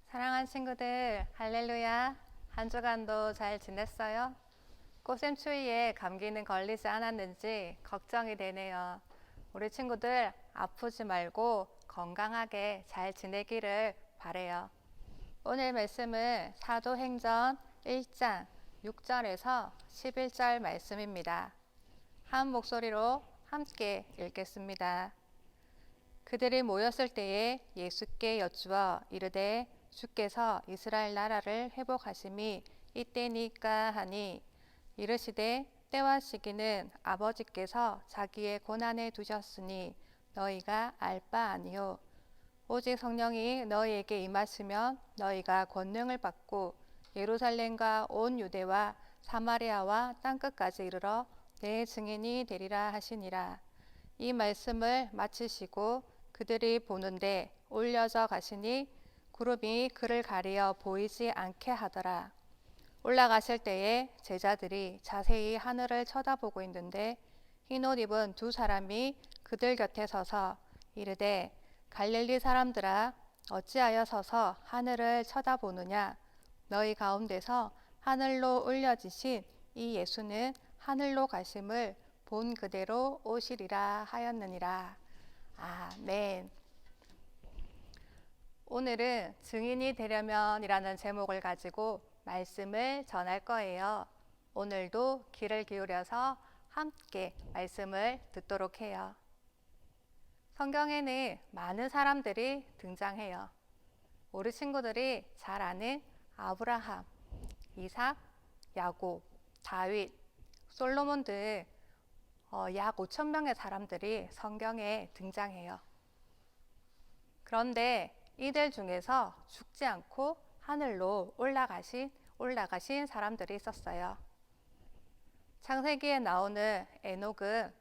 사랑하는 친구들, 할렐루야. 한 주간도 잘 지냈어요? 꽃샘추위에 감기는 걸리지 않았는지 걱정이 되네요. 우리 친구들 아프지 말고 건강하게 잘 지내기를 바래요. 오늘 말씀은 사도행전 1장 6절에서 11절 말씀입니다. 한 목소리로 함께 읽겠습니다. 그들이 모였을 때에 예수께 여쭈어 이르되 주께서 이스라엘 나라를 회복하심이 이때니까 하니 이르시되 때와 시기는 아버지께서 자기의 고난에 두셨으니 너희가 알 바 아니요 오직 성령이 너희에게 임하시면 너희가 권능을 받고 예루살렘과 온 유대와 사마리아와 땅끝까지 이르러 내 증인이 되리라 하시니라. 이 말씀을 마치시고 그들이 보는데 올려져 가시니 구름이 그를 가리어 보이지 않게 하더라. 올라가실 때에 제자들이 자세히 하늘을 쳐다보고 있는데 흰 옷 입은 두 사람이 그들 곁에 서서 이르되 갈릴리 사람들아 어찌하여 서서 하늘을 쳐다보느냐 너희 가운데서 하늘로 올려지신 이 예수는 하늘로 가심을 본 그대로 오시리라 하였느니라. 아멘. 오늘은 증인이 되려면이라는 제목을 가지고 말씀을 전할 거예요. 오늘도 귀를 기울여서 함께 말씀을 듣도록 해요. 성경에는 많은 사람들이 등장해요. 우리 친구들이 잘 아는 아브라함, 이삭, 야곱, 다윗, 솔로몬 등 약 5천 명의 사람들이 성경에 등장해요. 그런데 이들 중에서 죽지 않고 하늘로 올라가신 사람들이 있었어요. 창세기에 나오는 에녹은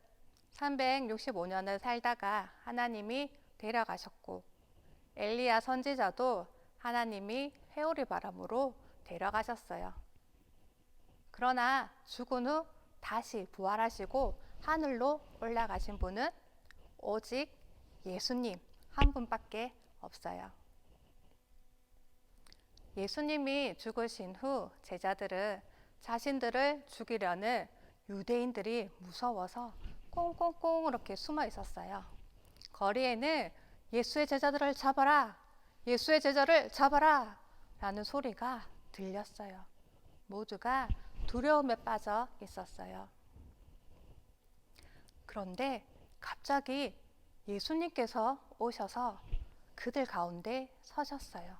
365년을 살다가 하나님이 데려가셨고 엘리야 선지자도 하나님이 회오리 바람으로 데려가셨어요. 그러나 죽은 후 다시 부활하시고 하늘로 올라가신 분은 오직 예수님 한 분밖에 없어요. 예수님이 죽으신 후 제자들은 자신들을 죽이려는 유대인들이 무서워서 꽁꽁꽁 이렇게 숨어 있었어요. 거리에는 예수의 제자들을 잡아라! 예수의 제자를 잡아라! 라는 소리가 들렸어요. 모두가 두려움에 빠져 있었어요. 그런데 갑자기 예수님께서 오셔서 그들 가운데 서셨어요.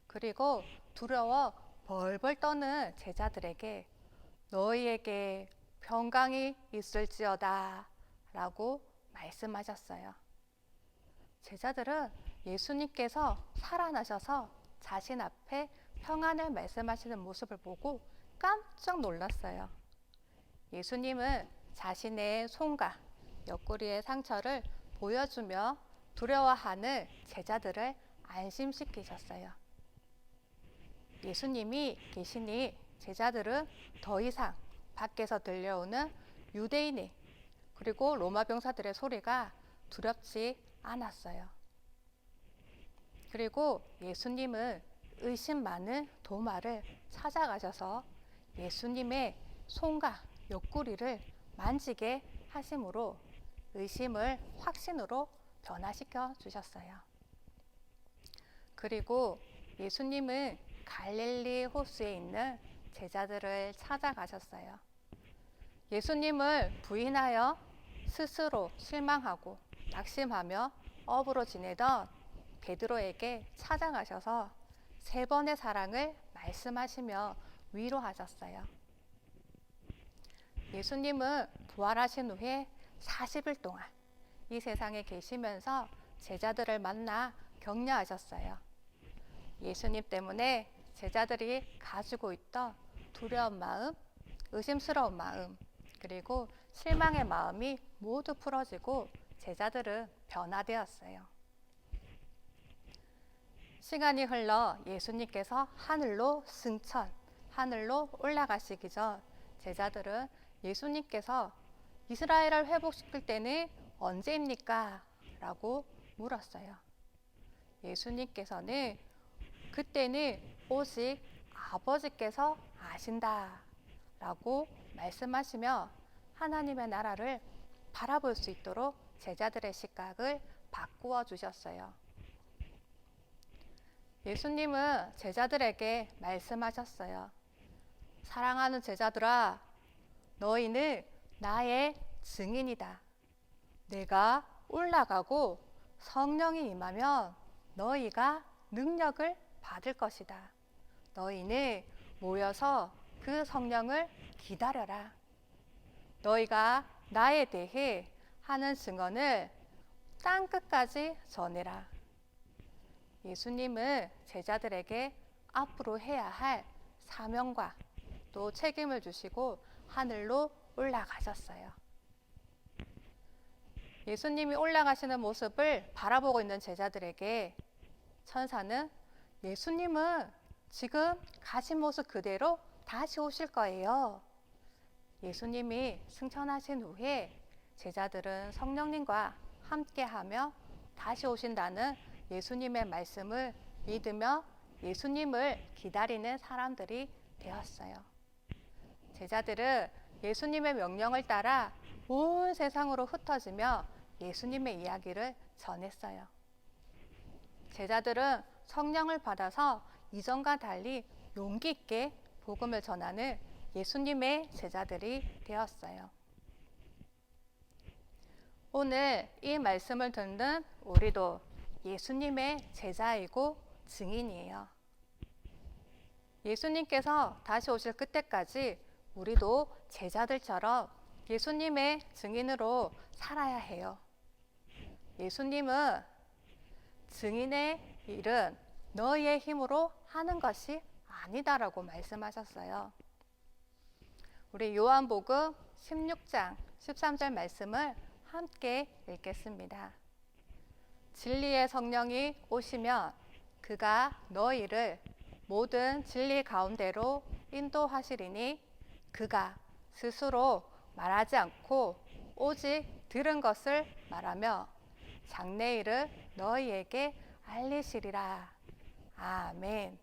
그리고 두려워 벌벌 떠는 제자들에게 너희에게 평강이 있을지어다 라고 말씀하셨어요. 제자들은 예수님께서 살아나셔서 자신 앞에 평안을 말씀하시는 모습을 보고 깜짝 놀랐어요. 예수님은 자신의 손과 옆구리의 상처를 보여주며 두려워하는 제자들을 안심시키셨어요. 예수님이 계시니 제자들은 더 이상 밖에서 들려오는 유대인의 그리고 로마 병사들의 소리가 두렵지 않았어요. 그리고 예수님은 의심 많은 도마를 찾아가셔서 예수님의 손과 옆구리를 만지게 하심으로 의심을 확신으로 변화시켜 주셨어요. 그리고 예수님은 갈릴리 호수에 있는 제자들을 찾아가셨어요. 예수님을 부인하여 스스로 실망하고 낙심하며 업으로 지내던 베드로에게 찾아가셔서 3번의 사랑을 말씀하시며 위로하셨어요. 예수님은 부활하신 후에 40일 동안 이 세상에 계시면서 제자들을 만나 격려하셨어요. 예수님 때문에 제자들이 가지고 있던 두려운 마음, 의심스러운 마음, 그리고 실망의 마음이 모두 풀어지고 제자들은 변화되었어요. 시간이 흘러 예수님께서 하늘로 승천, 하늘로 올라가시기 전 제자들은 예수님께서 이스라엘을 회복시킬 때는 언제입니까? 라고 물었어요. 예수님께서는 그때는 오직 아버지께서 아신다 라고 말씀하시며 하나님의 나라를 바라볼 수 있도록 제자들의 시각을 바꾸어 주셨어요. 예수님은 제자들에게 말씀하셨어요. 사랑하는 제자들아, 너희는 나의 증인이다. 내가 올라가고 성령이 임하면 너희가 능력을 받을 것이다. 너희는 모여서 그 성령을 기다려라. 너희가 나에 대해 하는 증언을 땅끝까지 전해라. 예수님은 제자들에게 앞으로 해야 할 사명과 또 책임을 주시고 하늘로 올라가셨어요. 예수님이 올라가시는 모습을 바라보고 있는 제자들에게 천사는 예수님은 지금 가신 모습 그대로 다시 오실 거예요. 예수님이 승천하신 후에 제자들은 성령님과 함께하며 다시 오신다는 예수님의 말씀을 믿으며 예수님을 기다리는 사람들이 되었어요. 제자들은 예수님의 명령을 따라 온 세상으로 흩어지며 예수님의 이야기를 전했어요. 제자들은 성령을 받아서 이전과 달리 용기 있게 복음을 전하는 예수님의 제자들이 되었어요. 오늘 이 말씀을 듣는 우리도 예수님의 제자이고 증인이에요. 예수님께서 다시 오실 그때까지 우리도 제자들처럼 예수님의 증인으로 살아야 해요. 예수님은 증인의 일은 너희의 힘으로 하는 것이 아니다라고 말씀하셨어요. 우리 요한복음 16장 13절 말씀을 함께 읽겠습니다. 진리의 성령이 오시면 그가 너희를 모든 진리 가운데로 인도하시리니 그가 스스로 말하지 않고 오직 들은 것을 말하며 장래일을 너희에게 알리시리라. 아멘.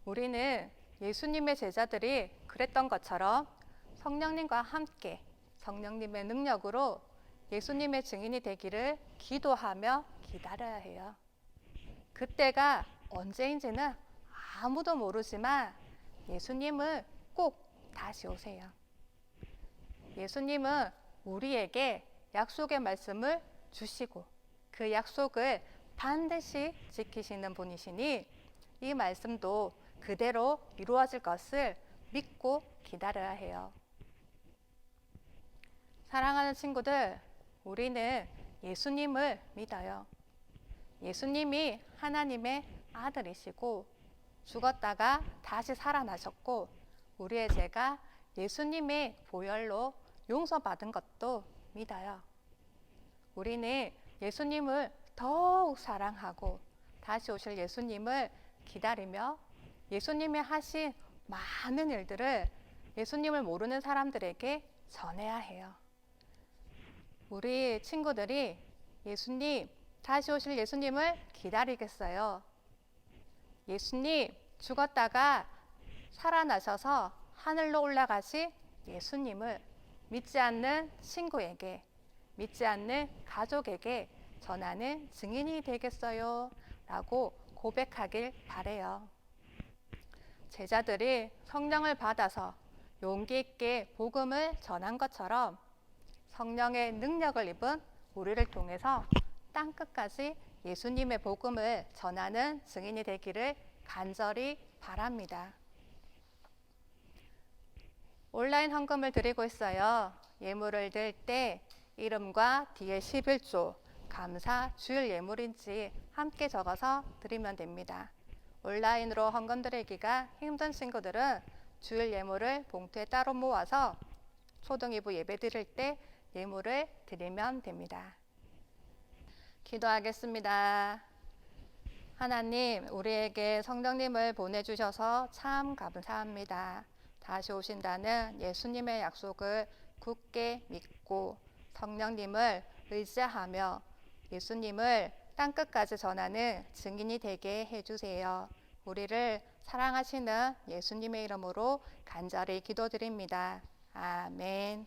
우리는 예수님의 제자들이 그랬던 것처럼 성령님과 함께 성령님의 능력으로 예수님의 증인이 되기를 기도하며 기다려야 해요. 그때가 언제인지는 아무도 모르지만 예수님은 꼭 다시 오세요. 예수님은 우리에게 약속의 말씀을 주시고 그 약속을 반드시 지키시는 분이시니 이 말씀도 그대로 이루어질 것을 믿고 기다려야 해요. 사랑하는 친구들, 우리는 예수님을 믿어요. 예수님이 하나님의 아들이시고 죽었다가 다시 살아나셨고 우리의 죄가 예수님의 보혈로 용서받은 것도 믿어요. 우리는 예수님을 더욱 사랑하고 다시 오실 예수님을 기다리며 예수님이 하신 많은 일들을 예수님을 모르는 사람들에게 전해야 해요. 우리 친구들이 예수님, 다시 오실 예수님을 기다리겠어요. 예수님, 죽었다가 살아나셔서 하늘로 올라가신 예수님을 믿지 않는 친구에게, 믿지 않는 가족에게 전하는 증인이 되겠어요? 라고 고백하길 바래요. 제자들이 성령을 받아서 용기 있게 복음을 전한 것처럼 성령의 능력을 입은 우리를 통해서 땅끝까지 예수님의 복음을 전하는 증인이 되기를 간절히 바랍니다. 온라인 헌금을 드리고 있어요. 예물을 드릴 때 이름과 뒤에 11조, 감사, 주일 예물인지 함께 적어서 드리면 됩니다. 온라인으로 헌금 드리기가 힘든 친구들은 주일 예물을 봉투에 따로 모아서 초등 2부 예배 드릴 때 예물을 드리면 됩니다. 기도하겠습니다. 하나님, 우리에게 성령님을 보내주셔서 참 감사합니다. 다시 오신다는 예수님의 약속을 굳게 믿고 성령님을 의지하며 예수님을 땅끝까지 전하는 증인이 되게 해주세요. 우리를 사랑하시는 예수님의 이름으로 간절히 기도드립니다. 아멘.